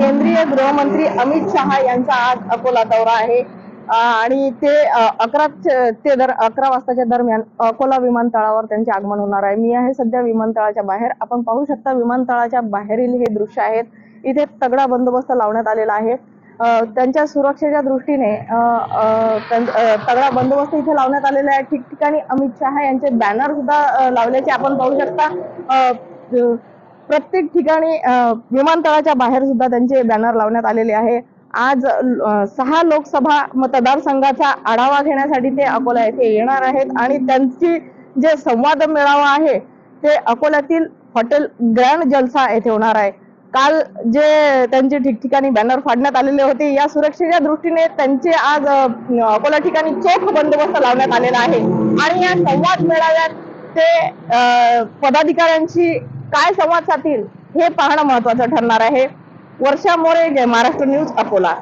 केंद्रीय गृहमंत्री अमित शहा यांचा आज अकोला दौरा आहे आणि ते 11 वाजताच्या दरम्यान अकोला विमानतळावर त्यांचे आगमन होणार आहे। मी आहे सध्या विमानतळाच्या बाहेर। आपण पाहू शकता विमानतळाच्या बाहेरील हे दृश्य आहेत। इथे तगडा बंदोबस्त लावण्यात आलेला आहे। त्यांच्या सुरक्षेच्या दृष्टीने तगडा बंदोबस्त इथे लावण्यात आलेला आहे। ठिकठिकाणी अमित शहा यांचे बॅनर सुद्धा लावल्याचे आपण पाहू शकता। प्रत्येक ठिकाणी विमानतळाच्या बाहेर सुद्धा त्यांचे बॅनर लावण्यात आलेले आहे। आज 6 लोकसभा मतदारसंघाचा आढावा घेण्यासाठी ते अकोला येथे येणार आहेत आणि त्यांची जे संवाद मेळावा आहे ते अकोल्यातील हॉटेल ग्रँड जलसा येथे होणार आहे। काल जे त्यांचे ठिकठिकाणी बॅनर फाडण्यात आलेले होते, या सुरक्षेच्या दृष्टीने त्यांचे आज अकोला ठिकाणी चोख बंदोबस्त लावण्यात आलेला आहे आणि या संवाद मेळाव्यात ते पदाधिकाऱ्यांशी काय संवाद साधतील हे पाहणं महत्त्वाचं ठरणार आहे। वर्षा मोरे, जय महाराष्ट्र न्यूज, अकोला।